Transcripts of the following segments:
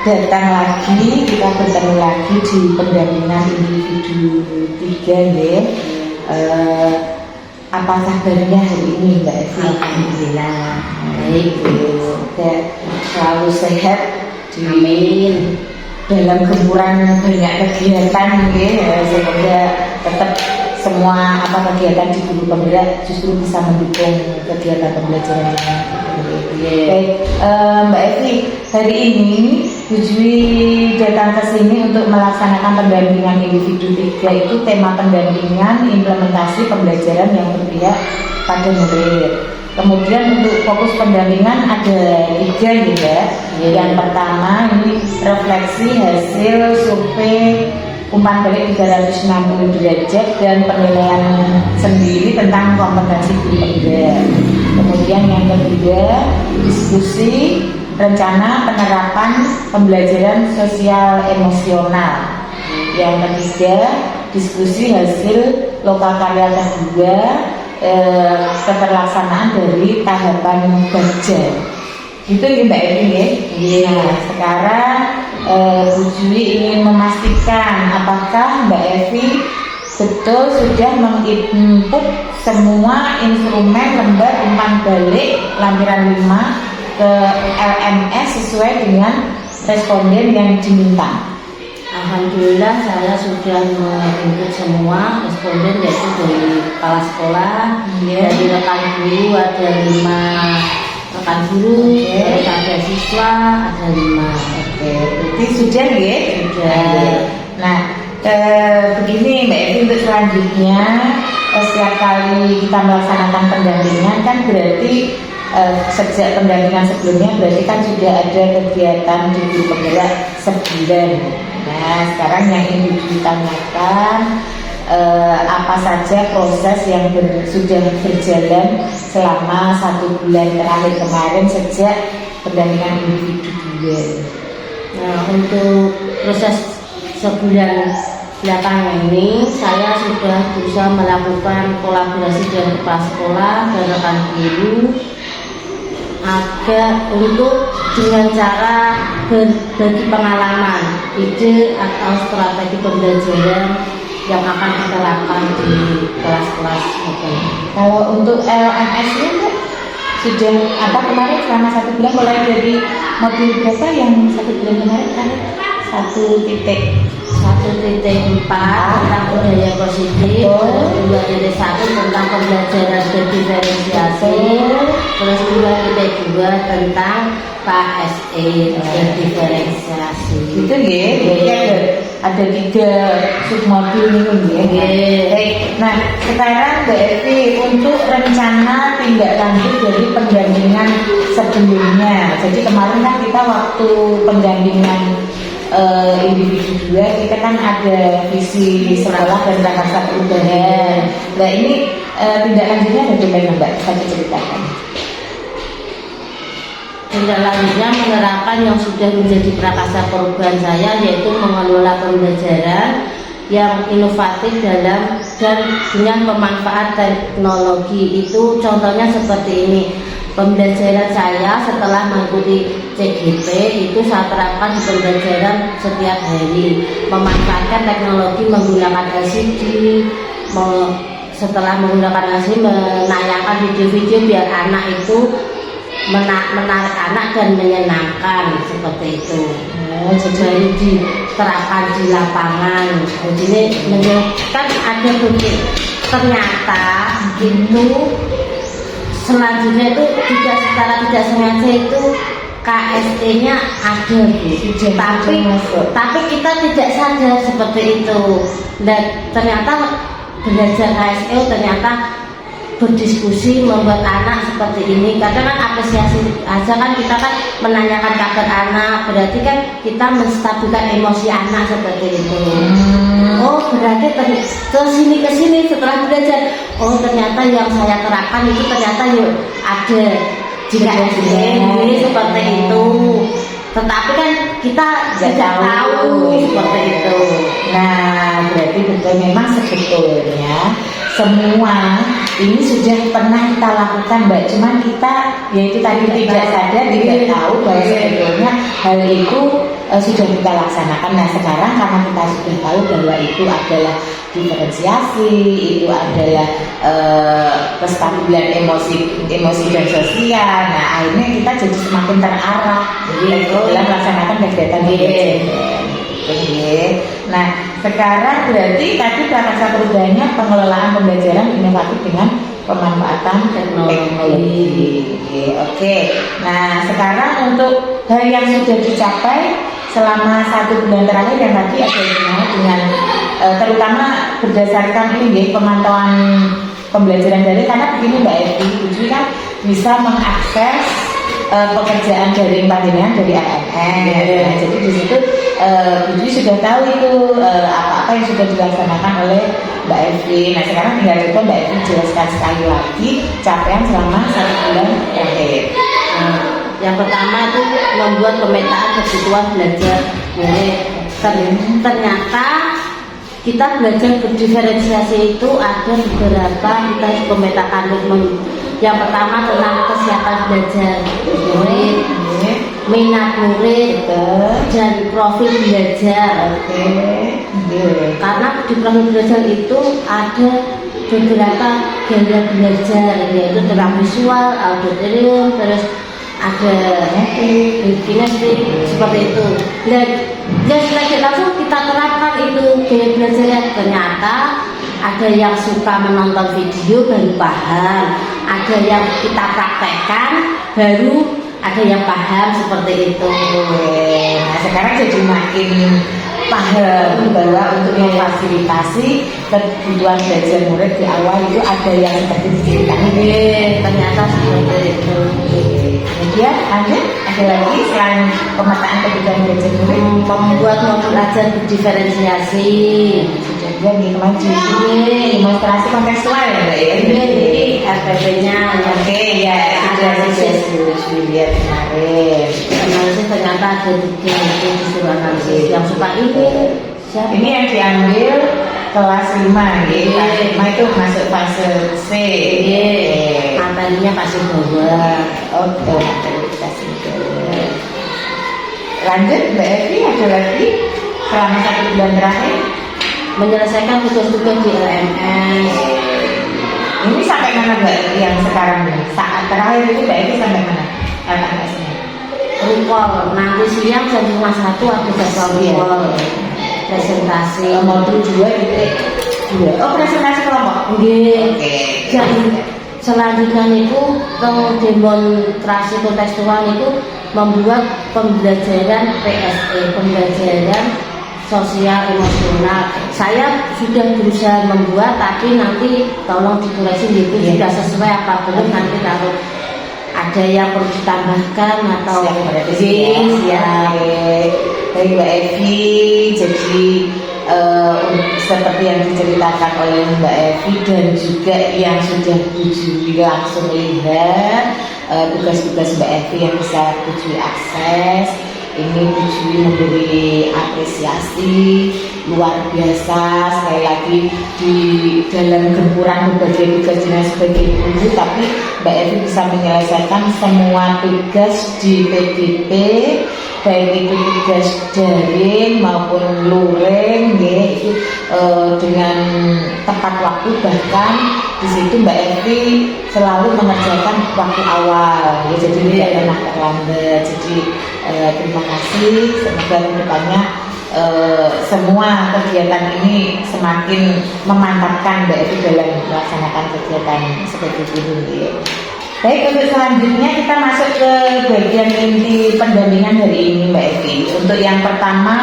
datang lagi, kita bertemu lagi di pendampingan individu 3 ya. Apa kabarnya hari ini Mbak Evi? Alhamdulillah baik Bu. Selalu sehat. Amin. Dalam gempuran banyak kegiatan ya, semoga tetap semua kegiatan di guru penggerak justru bisa mendukung kegiatan pembelajaran yang baik. Mbak Evi, hari ini Bu Jui datang ke sini untuk melaksanakan pendampingan individu 3. Itu tema pendampingan implementasi pembelajaran yang berpihak pada murid. Kemudian untuk fokus pendampingan ada 3 ya. Yang pertama ini refleksi hasil survei umpan balik 360 derajat dan penilaian sendiri tentang kompetensi guru penggerak. Kemudian yang kedua, diskusi rencana penerapan pembelajaran sosial emosional. Yang ketiga, diskusi hasil lokal karya kedua, keterlaksanaan dari tahapan baja. Gitu ya Mbak Evi ya. Nah, sekarang Bu Jui ingin memastikan apakah Mbak Evi betul sudah menginput semua instrumen lembar umpan balik lampiran 5 ke LMS sesuai dengan responden yang diminta. Alhamdulillah saya sudah menginput semua responden, yaitu dari kepala sekolah, dari rekan guru ada 5 rekan guru, terus ada siswa ada 5. Jadi sudah ya? Sudah. Nah, begini Mbak Evi, untuk selanjutnya setiap kali kita melaksanakan pendampingan kan berarti sejak pendampingan sebelumnya berarti kan sudah ada kegiatan di guru penggerak sebulan. Nah, sekarang yang ingin ditanyakan apa saja proses yang sudah berjalan selama 1 bulan terakhir kemarin sejak pendampingan individu 2. Nah, untuk proses sebulan belakangan ini saya sudah berusaha melakukan kolaborasi dengan kepala sekolah dan rekan guru agar untuk dengan cara berbagi pengalaman, ide atau strategi pembelajaran yang akan kita lakukan di kelas-kelas. Kalau untuk LMS ini sudah kemarin selama 1 bulan mulai dari modul berapa yang 1 bulan kemarin kan? 1.4 tentang budaya positif, terus 2.1 tentang pembelajaran berdiferensiasi, terus 2.2 tentang KSE berdiferensiasi. Itu ya, jadi ada 3 submodul ini ya. Baik. Nah, sekarang Mbak Evi untuk rencana tindak lanjut dari pendampingan sebelumnya. Jadi kemarin kan kita waktu pendampingan individu 2 kita kan ada visi sekolah dan raksasa perubahan. Nah ini tindak lanjutnya bagaimana Mbak? Bisa diceritakan. Tindak lanjutnya menerapkan yang sudah menjadi prakarsa perubahan saya, yaitu mengelola pembelajaran yang inovatif dan dengan pemanfaat teknologi. Itu contohnya seperti ini. Pembelajaran saya setelah mengikuti CGP itu saya terapkan di pembelajaran setiap hari, memanfaatkan teknologi menggunakan LCD, setelah menggunakan LCD menayangkan video-video biar anak itu menarik anak dan menyenangkan seperti itu. Jadi diterapkan di lapangan. Jadi kan ada bukti ternyata itu selanjutnya itu juga secara tidak sengaja itu KSE-nya ada tapi kita tidak sadar seperti itu. Dan ternyata belajar KSE ternyata berdiskusi membuat anak seperti ini. Kadang kan apresiasi aja kan, kita kan menanyakan kabar anak, berarti kan kita menstabilkan emosi anak seperti itu. Oh berarti kesini setelah belajar, oh ternyata yang saya terapkan itu ternyata yuk ada jika ini seperti itu. Tetapi kan kita tidak tahu seperti itu. Nah berarti betul memang sebetulnya semua ini sudah pernah kita lakukan Mbak, cuman kita yaitu tadi tidak sadar, tidak tahu bahwa sebetulnya hal itu sudah kita laksanakan. Nah sekarang karena kita sudah tahu bahwa itu adalah diferensiasi, itu adalah kestabilan emosi dan sosial. Nah akhirnya kita jadi semakin terarah dalam melaksanakan kegiatan pembelajaran. Nah sekarang berarti tadi prakasa perubahannya pengelolaan pembelajaran inovatif dengan pemanfaatan teknologi. Oke. Nah sekarang untuk hal yang sudah dicapai selama 1 bulan terakhir yang tadi ada hubungannya dengan terutama berdasarkan ini pemantauan pembelajaran daring, karena begini Mbak Evi, Bujui kan bisa mengakses pekerjaan daring panjenengan dari AMN. Nah, jadi di situ Bujui sudah tahu itu apa-apa yang sudah dilaksanakan oleh Mbak Evi. Nah sekarang tinggal coba Mbak Evi jelaskan sekali lagi capaian selama 1 bulan terakhir. Yang pertama itu membuat pemetaan kebutuhan belajar murid. Ternyata kita belajar berdiferensiasi itu ada beberapa kita pemetakan. Yang pertama tentang kesiapan belajar murid, minat murid, dan profil belajar. Karena di profil belajar itu ada beberapa gaya belajar, yaitu tentang visual, auditorium, terus ada kinestik seperti itu. Dan langsung kita terapkan itu gaya belajarnya. Ternyata ada yang suka menonton video baru paham, ada yang kita praktekkan baru ada yang paham seperti itu. Nah sekarang jadi makin paham bahwa untuk memfasilitasi kebutuhan belajar murid di awal itu ada yang seperti diceritakan. Ternyata seperti itu. Kemudian ada lagi selain pemetaan kebutuhan belajar murid, membuat modul belajar berdiferensiasi. Sudah dia nih kemajuan ini demonstrasi kontekstual ya Mbak ya. Ini RPP-nya. Oke ya, sudah dilihat kemarin. Analisis ternyata ada 3 itu disuruh analisis. Yang suka ini siapa? Ini yang diambil kelas 5 gitu. Kelas 5 itu masuk fase C. Materinya pasti bawah. Oke, materi kasih bawah. Lanjut Mbak Evi, ada lagi selama 1 bulan terakhir menyelesaikan tugas-tugas di LMS. Ini sampai mana Mbak Evi yang sekarang nih? Saat terakhir itu Mbak Evi sampai mana LMS-nya? Recall, nanti siang jam 1 ada jadwal recall. Presentasi modul 2 Oh presentasi kelompok. Oke. Jadi selanjutnya itu demonstrasi kontekstual itu membuat pembelajaran PSE, pembelajaran sosial emosional. Saya sudah berusaha membuat, tapi nanti tolong dikoreksi gitu sudah sesuai apa belum, nanti kalau ada yang perlu ditambahkan atau ya. Baik Mbak Evi, jadi seperti yang diceritakan oleh Mbak Evi dan juga yang sudah Bujui langsung lihat tugas-tugas Mbak Evi yang bisa Bujui akses. Ini Bujui memberi apresiasi luar biasa sekali lagi di dalam gempuran berbagai tugasnya sebagai guru, tapi Mbak Evi bisa menyelesaikan semua tugas di PDP, baik itu tugas daring maupun luring ya, itu dengan tepat waktu. Bahkan di situ Mbak Evi selalu mengerjakan waktu awal ya, jadi tidak pernah terlambat. Jadi terima kasih, semoga kedepannya semua kegiatan ini semakin memantapkan Mbak Evi dalam melaksanakan kegiatan seperti ini. Baik, untuk selanjutnya kita masuk ke bagian inti pendampingan hari ini Mbak Evi. Untuk yang pertama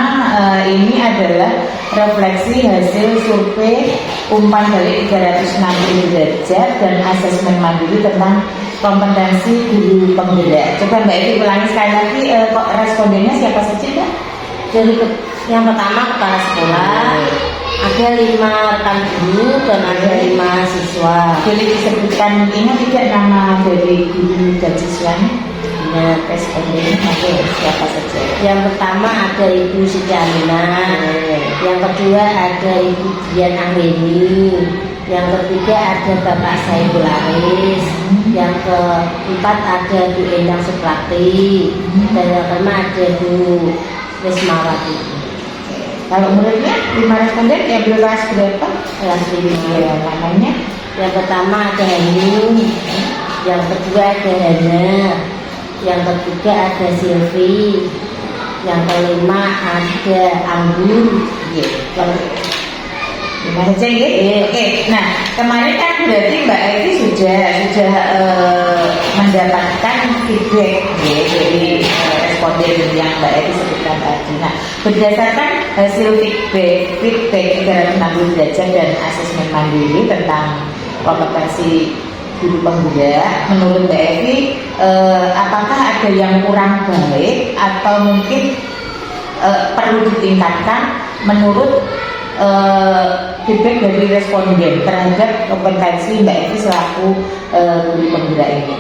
ini adalah refleksi hasil survei umpan balik 360 derajat dan asesmen mandiri tentang kompetensi guru penggerak. Coba Mbak Evi ulangi sekali lagi respondennya siapa saja Mbak? Jadi yang pertama kepala sekolah, ada 5 rekan guru dan ada 5 siswa. Boleh disebutkan ini tidak nama dari guru dan siswanya? Ya, respondennya siapa saja? Yang pertama ada Ibu Siti Aminah, yang kedua ada Ibu Dian Angreni, yang ketiga ada Bapak Saiful Aris, yang keempat ada Bu Endang Suprati, dan yang kelima ada Bu Rismawati. Kalau muridnya 5 responden yang kelas berapa? Kelas 5. Ya, namanya Yang pertama ada Heni, yang kedua ada Hana, yang ketiga ada Silvi, yang kelima ada Anggun. gimana aja ya? Oke, nah kemarin kan berarti Mbak Evi sudah mendapatkan feedback ya, dari responden yang Mbak Evi sebutkan tadi. Nah, berdasarkan hasil feedback 360 derajat dan asesmen mandiri tentang kompetensi guru pembeda, menurut Mbak Evi apakah ada yang kurang baik atau mungkin perlu ditingkatkan menurut feedback dari responden terhadap kompetensi Mbak Evi selaku guru pembeda ini.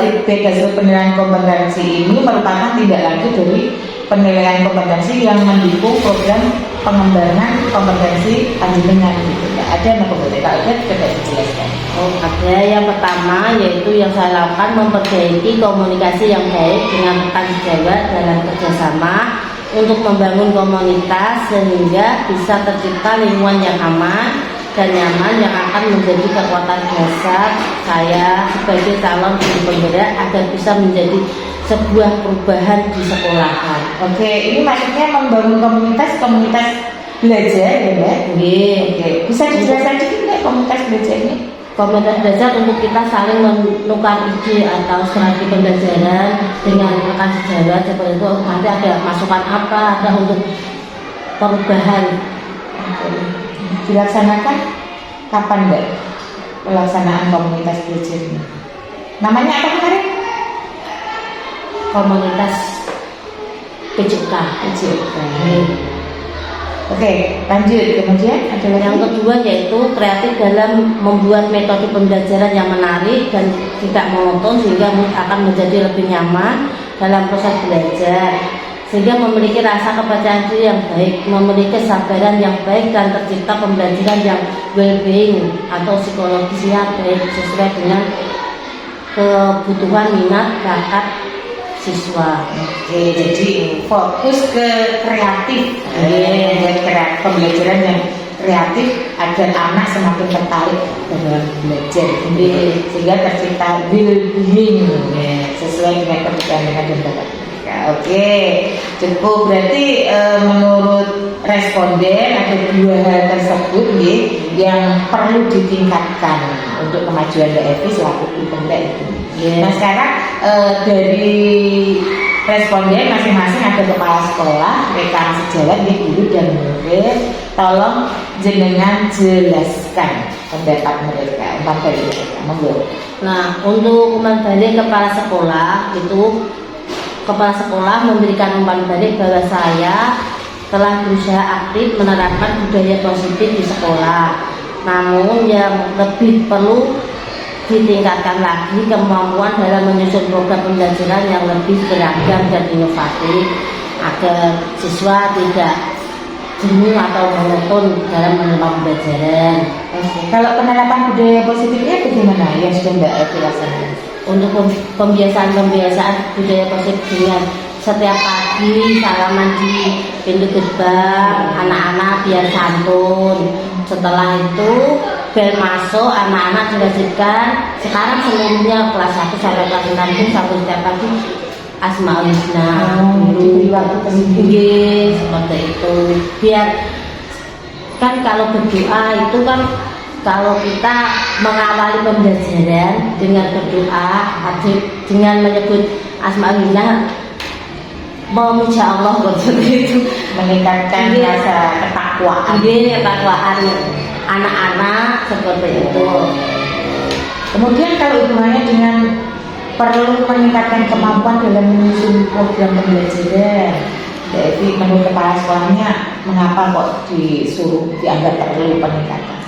Feedback hasil penilaian kompetensi ini merupakan tindak lanjut dari penilaian kompetensi yang mendukung program pengembangan kompetensi panjenengan gitu. Ada yang boleh kalau ada coba dijelaskan. Oh, ada yang pertama yaitu yang saya lakukan memperbaiki komunikasi yang baik dengan rekan sejawat dalam kerjasama untuk membangun komunitas sehingga bisa tercipta lingkungan yang aman dan nyaman yang akan menjadi kekuatan dasar saya sebagai calon guru pembeda agar bisa menjadi sebuah perubahan di sekolahan. Oke, ini maksudnya membangun komunitas belajar ya Mbak? Oke. Bisa dijelaskan sedikit nggak komunitas belajar ini? Komunitas belajar untuk kita saling menukar ide atau strategi pembelajaran dengan rekan sejawat seperti itu. Nanti ada masukan apa, ada untuk perubahan. Dilaksanakan kapan Mbak pelaksanaan komunitas belajar ini? Namanya apa kemarin? Komunitas PJK. Oke, lanjut. Kemudian ada lagi? Yang kedua yaitu kreatif dalam membuat metode pembelajaran yang menarik dan tidak monoton sehingga akan menjadi lebih nyaman dalam proses belajar, sehingga memiliki rasa kepercayaan diri yang baik, memiliki kesabaran yang baik dan tercipta pembelajaran yang well-being atau psikologisnya baik sesuai dengan kebutuhan minat bakat siswa. Oke, jadi fokus ke kreatif, pembelajaran yang kreatif agar anak semakin tertarik dalam belajar, sehingga tercipta well-being sesuai dengan kebutuhan minat dan bakat mereka. Oke, cukup. Berarti menurut responden ada 2 hal tersebut yang perlu ditingkatkan untuk kemajuan Mbak Evi selaku guru pembeda itu. Nah sekarang dari responden masing-masing ada kepala sekolah, rekan sejawat, guru dan murid. Tolong jenengan jelaskan pendapat mereka, umpan balik mereka. Monggo. Nah, untuk umpan balik kepala sekolah itu, kepala sekolah memberikan umpan balik bahwa saya telah berusaha aktif menerapkan budaya positif di sekolah. Namun yang lebih perlu ditingkatkan lagi kemampuan dalam menyusun program pembelajaran yang lebih beragam dan inovatif agar siswa tidak jenuh atau monoton dalam menerima pembelajaran. Kalau penerapan budaya positifnya bagaimana yang sudah Mbak Evi laksanakan? Untuk pembiasaan budaya positif dengan setiap pagi salaman di pintu gerbang, anak-anak biar santun. Setelah itu bel masuk, anak-anak diwajibkan sekarang seluruhnya kelas 1 sampai kelas 6 sampai setiap pagi Asmaul Husna diberi waktu tersendiri seperti itu. Biar kan kalau berdoa itu kan kalau kita mengawali pembelajaran dengan berdoa dengan menyebut Asmaul Husna memuji Allah seperti itu, meningkatkan rasa ketakwaan. Ketakwaan anak-anak seperti itu. Kemudian kalau hubungannya dengan perlu meningkatkan kemampuan dalam menyusun program pembelajaran, jadi menurut kepala sekolahnya mengapa kok disuruh dianggap perlu peningkatan?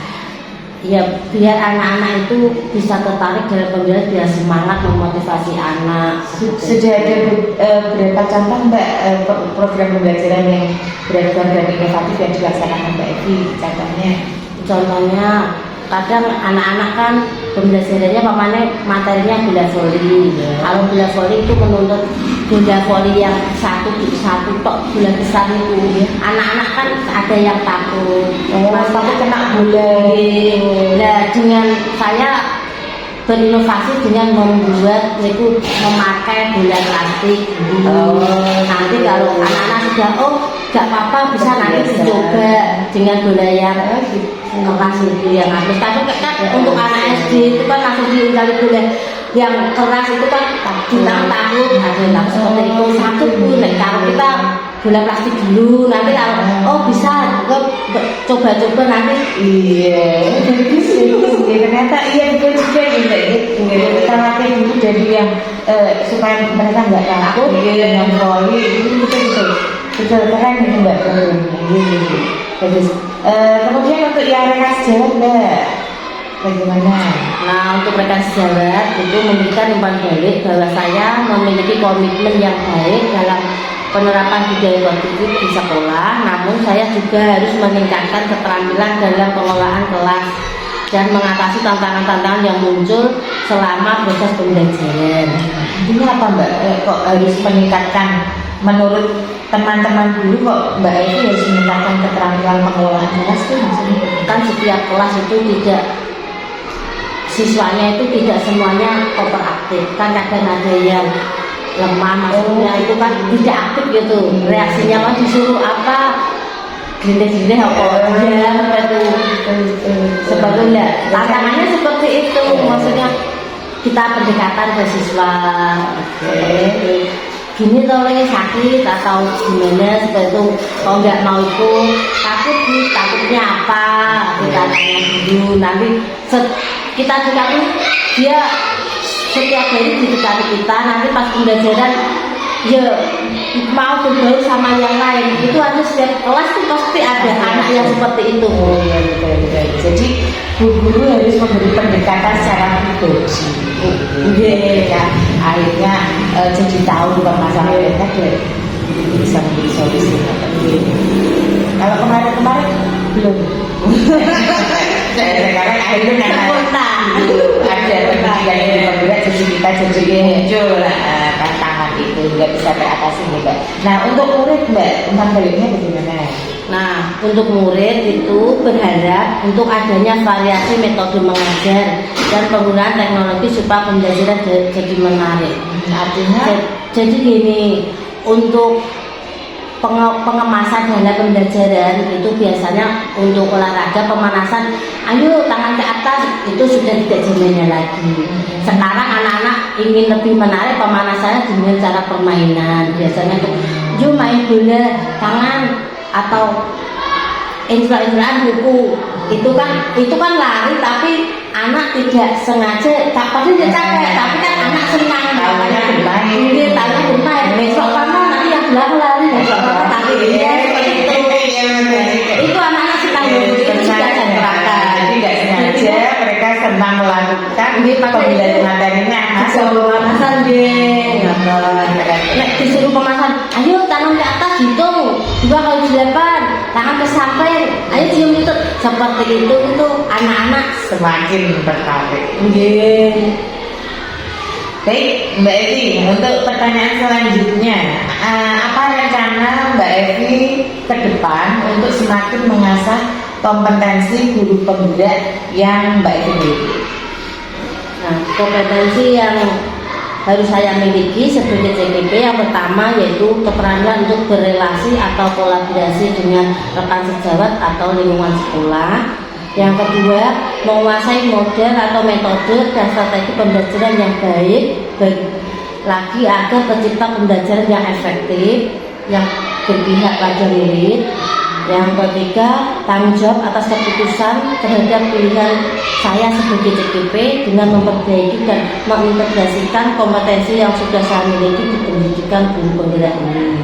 Ya biar anak-anak itu bisa tertarik dalam pembelajaran, biar semangat memotivasi anak. Sudah ada berapa contoh Mbak program pembelajaran yang beragam dan inovatif yang dilaksanakan Mbak Evi? Contohnya kadang anak-anak kan pembelajarannya materinya bola voli. Kalau bola voli itu menuntut bola voli yang satu tok bola besar itu. Anak-anak kan ada yang takut. Takut kena bola. Nah, dengan saya berinovasi dengan membuat itu memakai bola plastik. Nanti kalau anak-anak sudah gak apa-apa bisa nanti dicoba dengan bola yang keras itu yang habis. Tapi kan untuk anak SD itu kan langsung diunggah bola yang keras itu kan kita takut ada seperti itu satu pun. Kalau kita bola plastik dulu nanti kalau bisa coba-coba nanti. Iya, ternyata iya betul juga gitu. Kita latih dulu jadi yang supaya mereka nggak takut dengan voli itu betul keren gitu Mbak. Bagus. Kemudian untuk yang rekan sejawat Mbak, bagaimana? Nah, untuk rekan sejawat itu memberikan umpan balik bahwa saya memiliki komitmen yang baik dalam penerapan budaya positif di sekolah. Namun saya juga harus meningkatkan keterampilan dalam pengelolaan kelas dan mengatasi tantangan-tantangan yang muncul selama proses pembelajaran. Ini apa Mbak? Kok harus meningkatkan menurut teman-teman dulu kok Mbak Evi harus meningkatkan keterampilan pengelolaan kelas itu maksudnya? Kan setiap kelas itu tidak siswanya itu tidak semuanya kooperatif. Kan kadang ada yang lemah maksudnya itu kan tidak aktif gitu. Reaksinya kan disuruh apa gede-gede apa itu sebetulnya tantangannya seperti itu, maksudnya kita pendekatan ke siswa. Gini tolongnya sakit atau gimana seperti itu, kalau nggak mau ikut takutnya apa kita tanya dulu. Nanti kita juga pun dia setiap hari didekati kita, nanti pas pembelajaran ya mau berbaur sama yang lain. Itu ada setiap kelas tuh pasti ada anak yang seperti itu. Oh iya betul. Jadi guru harus memberi pendekatan secara pribadi. Ya, akhirnya jadi tahu permasalahan mereka dan bisa memberi solusi. Kalau kemarin belum. Sekarang akhirnya ada pendidikan yang bergerak, jadi kita jadi muncul tantangan itu nggak bisa teratasi Mbak. Nah untuk murid Mbak, umpan baliknya bagaimana? Nah untuk murid itu berharap untuk adanya variasi metode mengajar dan penggunaan teknologi supaya pembelajaran jadi menarik. Artinya jadi gini, untuk pengemasan dalam pembelajaran itu biasanya untuk olahraga pemanasan, ayo tangan ke atas, itu sudah tidak zamannya lagi. Sekarang anak-anak ingin lebih menarik pemanasannya dengan cara permainan. Biasanya tuh yuk main bola tangan atau infra-infraan buku. Itu kan lari tapi anak tidak sengaja, padahal dia capek, tapi kan anak senang tahunya bermain. Dia tahunya bermain. Besok kamu nanti yang belakang lari, besok kamu tapi dia seperti itu. Itu anak-anak senang itu sudah terangkan. Jadi nggak sengaja mereka senang melakukan pembelajaran materinya masuk pemanasan dia. Nek disuruh pemanasan, ayo tangan ke atas hitung 2 kali 8, tangan ke samping, ayo cium itu. Seperti itu anak-anak semakin tertarik. Baik, Mbak Evi, untuk pertanyaan selanjutnya, apa rencana Mbak Evi ke depan untuk semakin mengasah kompetensi guru penggerak yang Mbak Evi miliki? Nah, kompetensi yang harus saya miliki sebagai CPP yang pertama yaitu keterampilan untuk berrelasi atau kolaborasi dengan rekan sejawat atau lingkungan sekolah. Yang kedua, menguasai model atau metode dan strategi pembelajaran yang baik lagi agar tercipta pembelajaran yang efektif, yang berpihak pada murid. Yang ketiga, tanggung jawab atas keputusan terhadap pilihan saya sebagai CPP dengan memperbaiki dan mengintegrasikan kompetensi yang sudah saya miliki di pendidikan guru penggerak ini.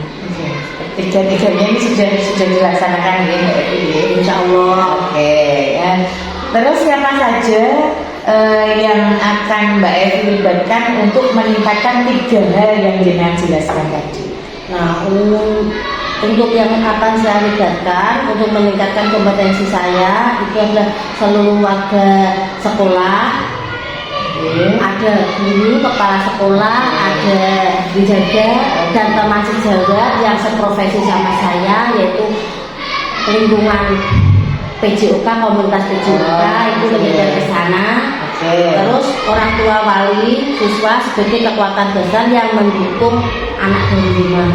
Tiga-tiganya ini sudah dilaksanakan ya Mbak Evi? Insya Allah. Oke. Ya. Terus siapa saja yang akan Mbak Evi libatkan untuk meningkatkan 3 hal yang Jenal jelaskan tadi? Nah, untuk yang akan saya libatkan untuk meningkatkan kompetensi saya itu adalah seluruh warga sekolah Ada guru, kepala sekolah, ada penjaga dan teman sejawat yang seprofesi sama saya, yaitu lingkungan PJOK, komunitas PJOK itu lebih dari sana. Terus orang tua wali siswa sebagai kekuatan besar yang mendukung anak dari rumah.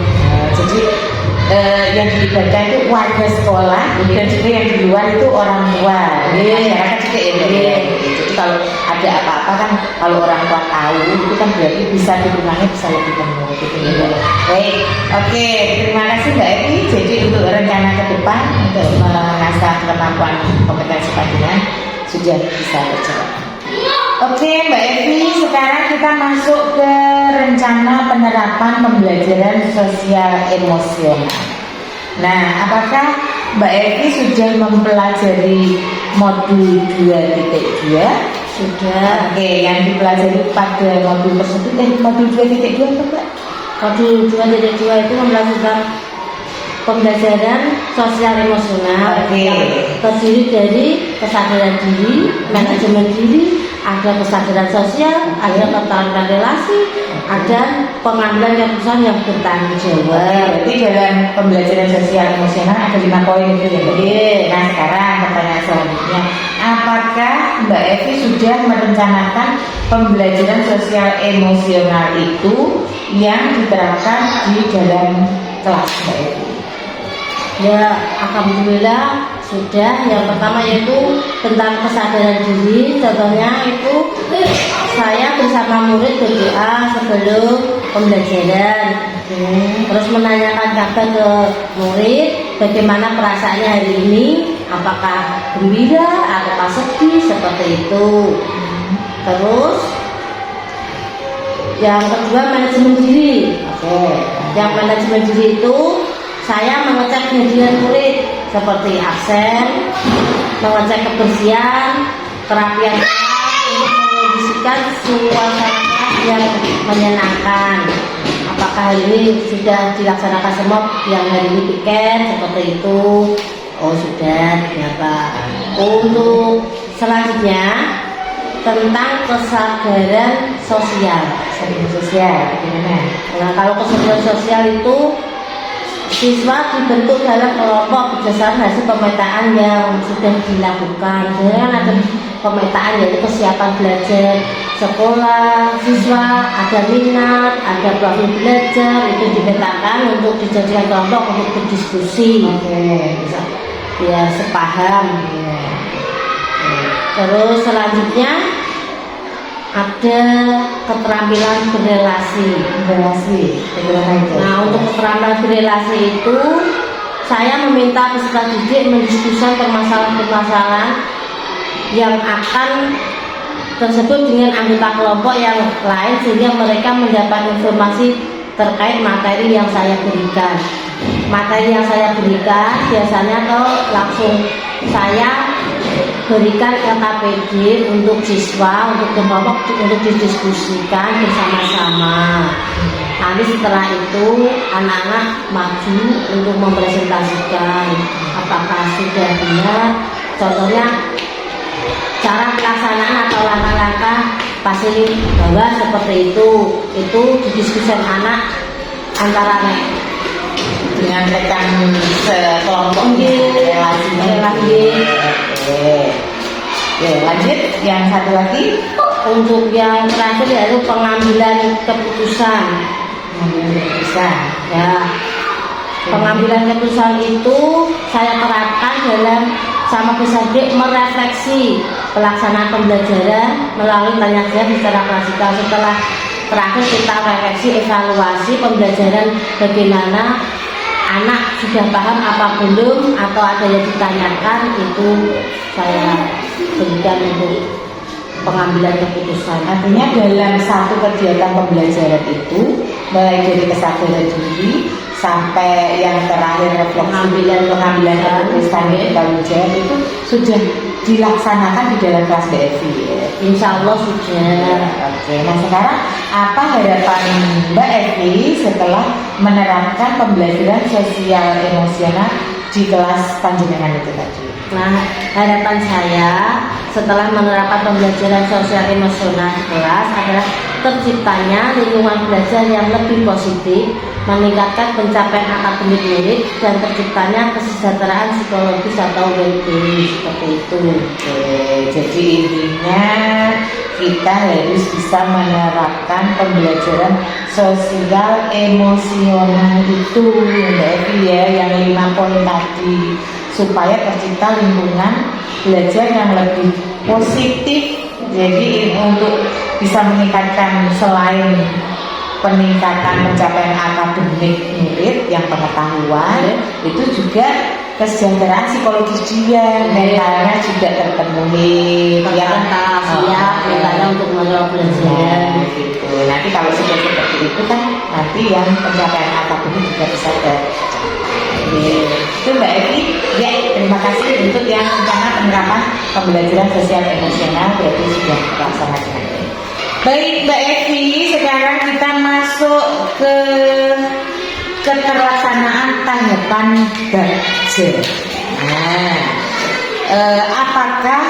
Jadi yang dilibatkan itu warga sekolah dan juga yang di luar itu orang tua, masyarakat juga ya. Jadi kalau ada apa-apa kan kalau orang tua tahu itu kan berarti bisa dukungannya bisa lebih penuh gitu ya. Baik, oke, terima kasih Mbak Evi. Jadi untuk rencana ke depan untuk mengasah kemampuan kompetensi panjenengan sudah bisa terjawab. Oke Mbak Evi, sekarang kita masuk ke rencana penerapan pembelajaran sosial emosional. Nah, apakah Mbak Evi sudah mempelajari modul 2.2? Sudah. Oke, yang dipelajari pada modul tersebut, modul 2.2 apa Mbak? Modul 2.2 itu mempelajari pembelajaran sosial emosional yang terdiri dari kesadaran diri, manajemen diri, ada kesadaran sosial, ada keterampilan relasi, ada pengambilan keputusan yang bertanggung jawab. Berarti dalam pembelajaran sosial emosional ada 5 poin itu ya. Nah sekarang pertanyaan selanjutnya, apakah Mbak Evi sudah merencanakan pembelajaran sosial emosional itu yang diterapkan di dalam kelas Mbak Evi? Ya, alhamdulillah sudah. Yang pertama yaitu tentang kesadaran diri. Contohnya itu saya bersama murid berdoa sebelum pembelajaran. Terus menanyakan kabar ke murid bagaimana perasaannya hari ini, apakah gembira atau sedih seperti itu. Terus yang kedua manajemen diri. Yang manajemen diri itu saya mengecek kehadiran murid seperti absen, mengecek kebersihan, kerapian untuk mengondisikan suasana yang menyenangkan. Apakah hari ini sudah dilaksanakan semua yang hari ini piket seperti itu? Oh sudah, ternyata. Untuk selanjutnya tentang kesadaran sosial. Gimana? Nah, kalau kesadaran sosial itu siswa dibentuk dalam kelompok berdasarkan hasil pemetaan yang sudah dilakukan. Sebenarnya kan ada pemetaan yaitu kesiapan belajar sekolah, siswa, ada minat, ada profil belajar, itu dipetakan untuk dijadikan kelompok untuk berdiskusi. Biar sepaham. Terus selanjutnya ada keterampilan berrelasi. Nah, untuk keterampilan berrelasi itu saya meminta peserta didik mendiskusikan permasalahan-permasalahan yang akan tersebut dengan anggota kelompok yang lain sehingga mereka mendapat informasi terkait materi yang saya berikan. Materi yang saya berikan biasanya langsung saya berikan LKPD untuk siswa, untuk kelompok, untuk didiskusikan bersama-sama. Nanti setelah itu anak-anak maju untuk mempresentasikan apakah sudah benar. Contohnya cara pelaksanaan atau langkah-langkah pasti bawah seperti itu didiskusikan anak antara dengan rekan sekelompok relasinya. Oke, lanjut yang satu lagi. Untuk yang terakhir yaitu pengambilan keputusan. Ya, pengambilan keputusan itu saya terapkan dalam sama peserta merefleksi pelaksanaan pembelajaran melalui tanya jawab secara klasikal. Setelah terakhir kita refleksi evaluasi pembelajaran bagaimana anak sudah paham apa belum atau ada yang ditanyakan, itu saya berikan untuk pengambilan keputusan. Artinya dalam satu kegiatan pembelajaran itu mulai dari kesadaran diri sampai yang terakhir pengambilan keputusan tanggung jawab itu sudah dilaksanakan di dalam kelas BFI. Insya Allah sudah. Oke, nah sekarang apa harapan Mbak Evi setelah menerapkan pembelajaran sosial emosional di kelas panjenengan itu tadi? Nah, harapan saya setelah menerapkan pembelajaran sosial emosional di kelas adalah terciptanya lingkungan belajar yang lebih positif, meningkatkan pencapaian akademik murid, dan terciptanya kesejahteraan psikologis atau well-being seperti itu. Oke, jadi intinya kita harus bisa menerapkan pembelajaran sosial emosional itu ya Mbak Evi ya, yang 5 poin tadi, supaya tercipta lingkungan belajar yang lebih positif. Jadi untuk bisa meningkatkan, selain peningkatan pencapaian akademik murid yang pengetahuan, itu juga kesejahteraan psikologis dia, mentalnya juga terpenuhi, ya kan? Siap mentalnya untuk mengelola belajar. Gitu. Nanti kalau sudah seperti itu kan nanti yang pencapaian akademik juga bisa itu Mbak Evi. Ya, terima kasih untuk yang rencana penerapan pembelajaran sosial emosional berarti sudah terlaksana dengan baik. Baik Mbak Evi, sekarang kita masuk ke keterlaksanaan tahapan baca. Nah, apakah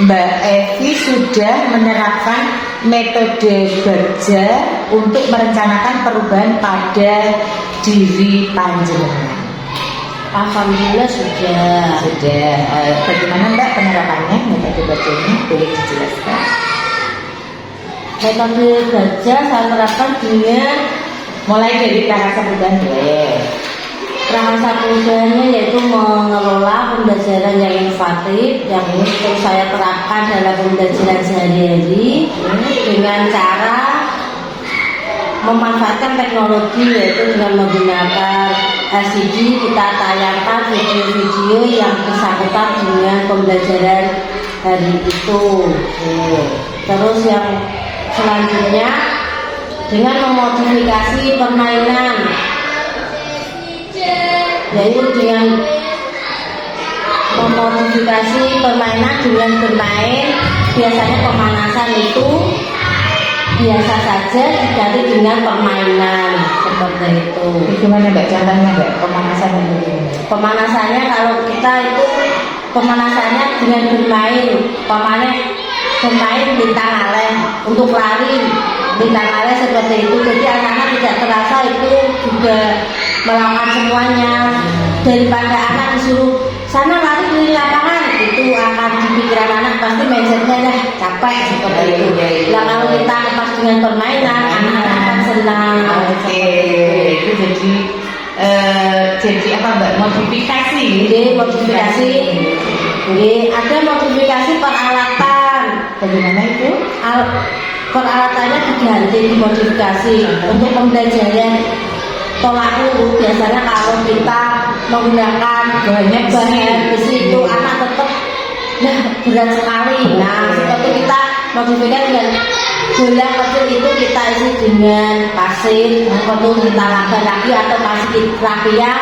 Mbak Evi sudah menerapkan metode baca untuk merencanakan perubahan pada diri panjenengan? Alhamdulillah sudah. Bagaimana Mbak penerapannya metode bacanya? Boleh dijelaskan? Metode baca saya terapkan dengan Mulai dari prakasa perubahan boleh. Prakasa perubahannya yaitu mengelola pembelajaran yang inovatif yang ini terus saya terapkan dalam pembelajaran sehari-hari dengan cara memanfaatkan teknologi, yaitu dengan menggunakan LCD kita tayangkan video-video yang bersangkutan dengan pembelajaran hari itu. Terus yang selanjutnya dengan memodifikasi permainan, yaitu dengan memodifikasi permainan dengan bermain, biasanya pemanasan itu biasa saja diganti dengan permainan seperti itu. Gimana Mbak contohnya Mbak pemanasan itu? Pemanasannya kalau kita itu pemanasannya dengan bermain bintang alen untuk lari bintang alen seperti itu. Jadi anak-anak tidak terasa itu juga melakukan semuanya. Daripada anak disuruh sana lari di lapangan, itu akan di pikiran anak pasti mindsetnya capek seperti itu. Nah kalau kita lepas dengan permainan, anak-anak akan senang. Oke, itu jadi apa Mbak? Modifikasi. Modifikasi. Ada modifikasi peralatan. Bagaimana itu? Peralatannya diganti, dimodifikasi untuk pembelajaran tolak ukur. Biasanya kalau kita menggunakan banyak bahan besi itu anak tetap berat sekali. Nah seperti kita modifikasi dengan bola kecil itu kita isi dengan pasir, perlu kita laba lagi atau pasir rapia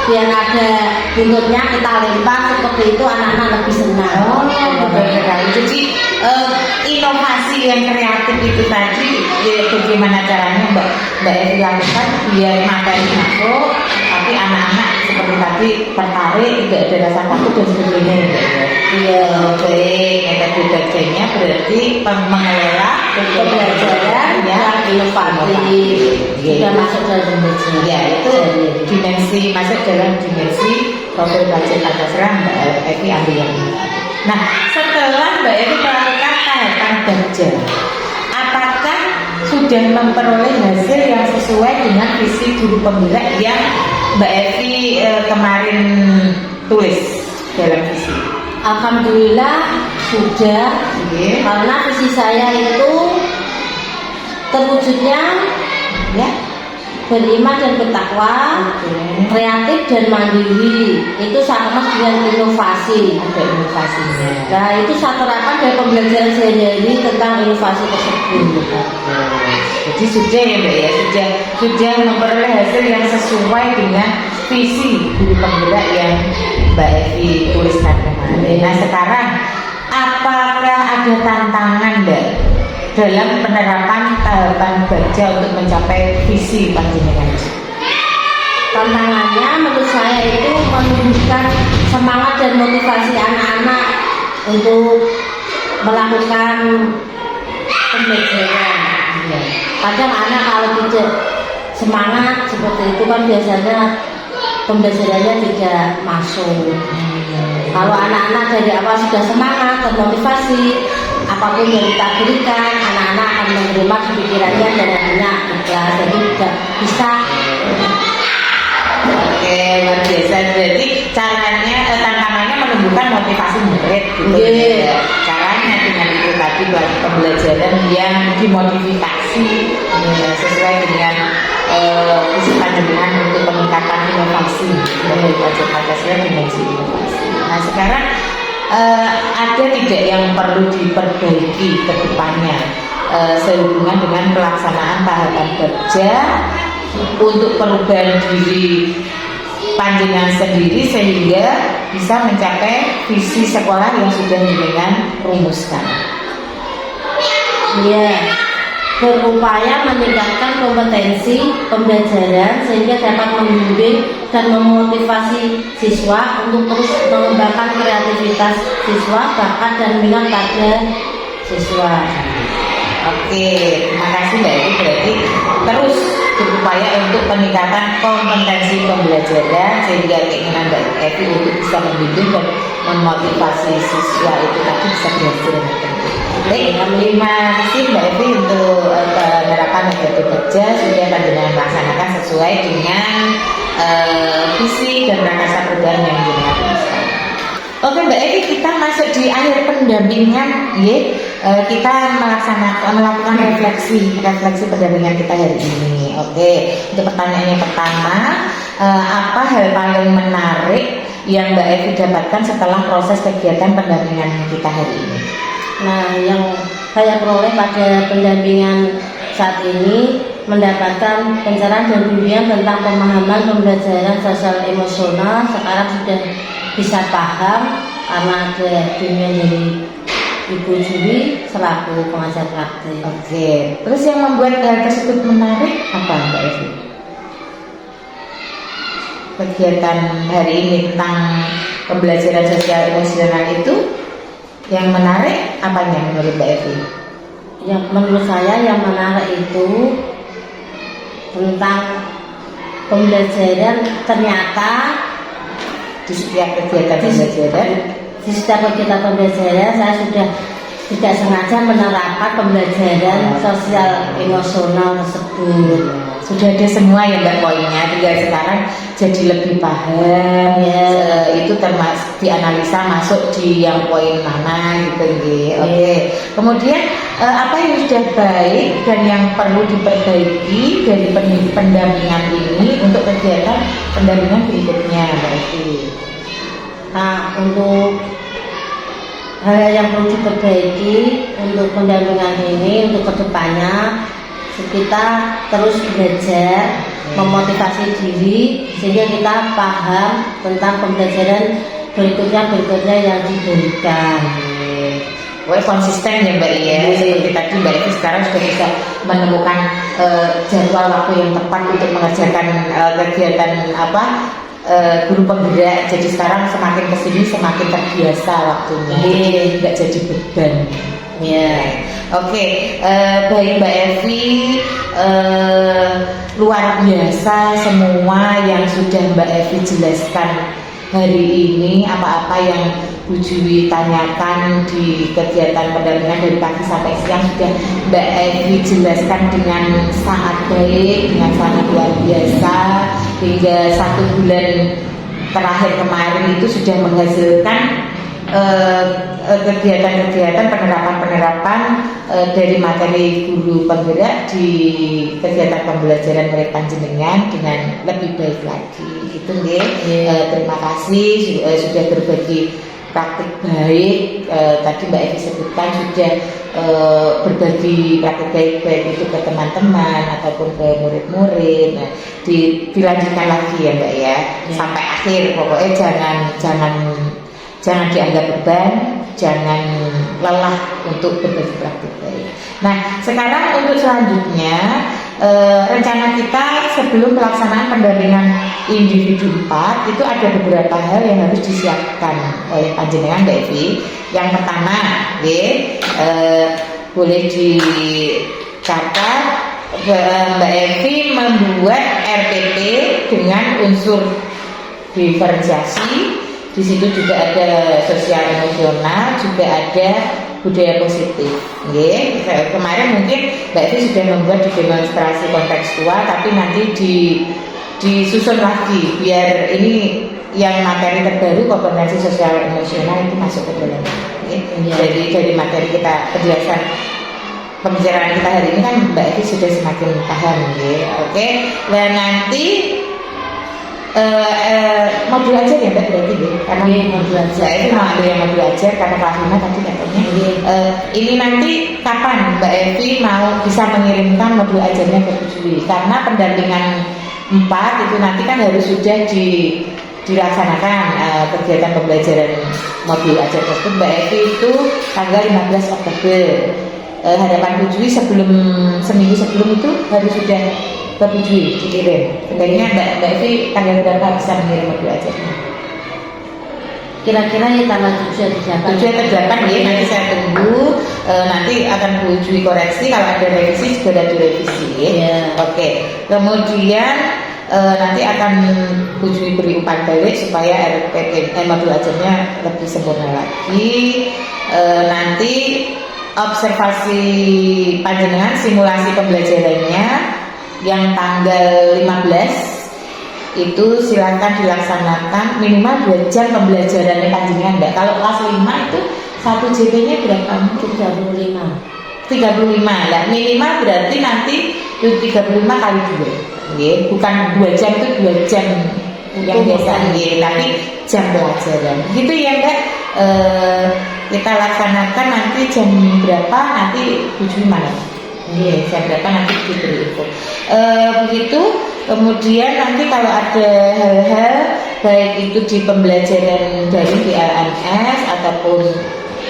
biar ada buntutnya, kita lempar seperti itu, anak-anak lebih senang. Jadi inovasi yang kreatif itu tadi bagaimana caranya Mbak Evi lakukan biar materi masuk tapi anak-anak seperti tadi tertarik, tidak ada rasa takut dan sebagainya ya Mbak? Iya, baik. Metode bacanya berarti mengelola pembelajaran yang inovatif sudah masuk dalam pembelajaran. Ya, itu dimensi masuk dalam dimensi profil budget Pancasila. Mbak Evi ambil yang ini. Nah, setelah Mbak Evi melakukan tahapan baca, apakah sudah memperoleh hasil yang sesuai dengan visi guru penggerak yang Mbak Evi kemarin tulis dalam visi? Alhamdulillah sudah. Karena visi saya itu terwujudnya Ya, beriman dan bertakwa, kreatif dan mandiri. Itu sama dengan inovasi. ada inovasinya. Nah itu saya terapkan dari pembelajaran sehari-hari tentang inovasi tersebut. Jadi sudah ya Mbak ya, sudah memperoleh hasil yang sesuai dengan visi guru penggerak yang Mbak Evi tuliskan kemarin. Nah sekarang apakah ada tantangan Mbak dalam penerapan tahapan baca untuk mencapai visi panjenengan? Kalau tantangannya menurut saya itu menunjukkan semangat dan motivasi anak-anak untuk melakukan pembelajaran. Kadang anak kalau tidak semangat seperti itu kan biasanya pembelajarannya tidak masuk. Kalau anak-anak dari awal sudah semangat, termotivasi, apapun yang kita berikan, anak-anak akan menerima di pikirannya dan akhirnya ikhlas. Jadi tidak bisa. Oke, luar biasa. Berarti caranya, tantangannya menumbuhkan motivasi murid gitu. Iya. Caranya dengan itu tadi buat pembelajaran yang dimodifikasi sesuai dengan visi panjenengan untuk peningkatan inovasi dari pelajar Pancasila dimensi inovasi. Nah sekarang ada tidak yang perlu diperbaiki ke depannya sehubungan dengan pelaksanaan tahapan kerja untuk perubahan diri panjenengan sendiri sehingga bisa mencapai visi sekolah yang sudah jenengan rumuskan. Ya, berupaya meningkatkan kompetensi pembelajaran sehingga dapat membimbing dan memotivasi siswa untuk terus mengembangkan kreativitas siswa, bakat dan minat pada siswa. Oke, terima kasih Mbak Evi. Berarti terus berupaya untuk peningkatan kompetensi pembelajaran sehingga keinginan Mbak Evi untuk bisa membimbing dan memotivasi siswa itu tadi bisa berhasil. Baik, terima kasih Mbak Evi untuk penerapan metode kerja sudah panjenengan melaksanakan sesuai dengan visi dan prakarsa perubahan yang jenengan rumuskan. Oke Mbak Evi, kita masuk di akhir pendampingan, ya. Kita melakukan refleksi pendampingan kita hari ini. Oke, untuk pertanyaan yang pertama, apa hal paling menarik yang Mbak Evi dapatkan setelah proses kegiatan pendampingan kita hari ini? Nah, yang saya peroleh pada pendampingan saat ini mendapatkan pencerahan dan bimbingan tentang pemahaman pembelajaran sosial emosional. Sekarang sudah bisa paham karena ada bimbingan dari Ibu Juli selaku pengajar praktik. Oke, terus yang membuat hal tersebut menarik apa Mbak Evi? Kegiatan hari ini tentang pembelajaran sosial emosional itu yang menarik apanya menurut Mbak Evi? Yang menurut saya yang menarik itu tentang pembelajaran ternyata di setiap kegiatan pembelajaran. Di setiap kegiatan pembelajaran saya sudah tidak sengaja menerapkan pembelajaran sosial emosional tersebut. Sudah ada semua ya Mbak poinnya, tinggal sekarang jadi lebih paham ya. Itu termasuk dianalisa masuk di yang poin mana gitu ya. Oke. Kemudian apa yang sudah baik dan yang perlu diperbaiki dari pendampingan ini untuk kegiatan pendampingan berikutnya Mbak Evi? Nah, untuk hal yang perlu diperbaiki untuk pendampingan ini untuk kedepannya kita terus belajar, memotivasi diri sehingga kita paham tentang pembelajaran berikutnya yang diberikan. Wah, konsisten ya Mbak ya. Seperti tadi Mbak Evi sekarang sudah bisa menemukan jadwal waktu yang tepat untuk mengerjakan kegiatan guru penggerak. Jadi sekarang semakin kesini semakin terbiasa waktunya, tidak jadi beban. Ya, oke. Baik Mbak Evi, luar biasa semua yang sudah Mbak Evi jelaskan hari ini. Apa-apa yang Bu Jui tanyakan di kegiatan pendampingan dari pagi sampai siang sudah Mbak Evi jelaskan dengan sangat baik, dengan sangat luar biasa. Hingga 1 bulan terakhir kemarin itu sudah menghasilkan kegiatan-kegiatan penerapan dari materi guru penggerak di kegiatan pembelajaran murid panjenengan dengan lebih baik lagi gitu nggih. Terima kasih sudah berbagi praktik baik. Tadi Mbak Evi sebutkan sudah berbagi praktik baik itu ke teman-teman ataupun ke murid-murid. Nah, dilanjutkan lagi ya Mbak ya, sampai akhir. Pokoknya jangan dianggap beban, jangan lelah untuk berbagi praktik baik. Nah, sekarang untuk selanjutnya rencana kita sebelum pelaksanaan pendampingan individu 4 itu ada beberapa hal yang harus disiapkan oleh panjenengan Mbak Evi. Yang pertama, boleh dicatat Mbak Evi membuat RPP dengan unsur diferensiasi. Di situ juga ada sosial emosional, juga ada budaya positif. Kemarin mungkin Mbak Evi sudah membuat di demonstrasi kontekstual, tapi nanti disusun lagi biar ini yang materi terbaru kompetensi sosial emosional itu masuk ke dalam. Jadi dari materi kita penjelasan pembicaraan kita hari ini kan Mbak Evi sudah semakin paham, oke. Dan nanti modul ajar ya Mbak berarti karena modul ajar itu mau yang modul ajar karena kelas 5 tadi katanya. Ini nanti kapan Mbak Evi mau bisa mengirimkan modul ajarnya ke Bu Juli, karena pendampingan 4 itu nanti kan harus sudah dilaksanakan kegiatan pembelajaran modul ajar tersebut. Mbak Evi itu tanggal 15 Oktober hadapan Bu Juli seminggu sebelum itu harus sudah ke Bu Juli dikirim. Sebenarnya Mbak Evi tanggal berapa bisa mengirim modul ajarnya? Kira-kira ya tanggal 7 atau 8 ya, nanti saya tunggu. Nanti akan Bu Juli koreksi, kalau ada revisi segera direvisi ya. Oke. Kemudian nanti akan Bu Juli beri umpan balik supaya RPP modul ajarnya lebih sempurna lagi. Nanti observasi panjenengan simulasi pembelajarannya yang tanggal 15 itu silakan dilaksanakan minimal 2 jam pembelajarannya panjenengan Mbak. Kalau kelas 5 itu 1 JP-nya berapa? 35 lah, minimal berarti nanti 35 kali 2 bukan 2 jam itu 2 jam yang biasa tapi jam pelajaran gitu ya Mbak. Kita laksanakan nanti jam berapa nanti tujuh mana jam berapa nanti diberi info begitu. Kemudian nanti kalau ada hal-hal baik itu di pembelajaran dari di LMS ataupun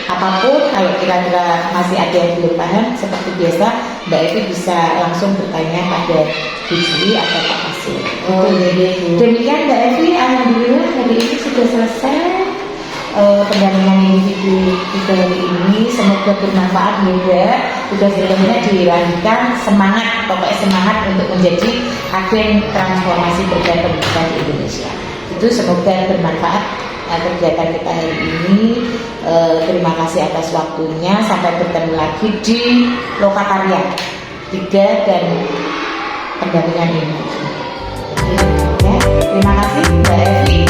apapun, kalau kira-kira masih ada yang belum paham, seperti biasa Mbak Evi bisa langsung bertanya pada Bu Juli atau Pak Hasil. Demikian Mbak Evi, alhamdulillah hari ini sudah selesai pendampingan individu kita hari ini. Semoga bermanfaat juga. Sudah benar-benar dilanjutkan, semangat, pokoknya semangat untuk menjadi agen transformasi berbagai pendidikan di Indonesia. Itu semoga bermanfaat kegiatan kita hari ini. Terima kasih atas waktunya. Sampai bertemu lagi di Lokakarya 3 dan pendampingan ini. Terima kasih Mbak Evi.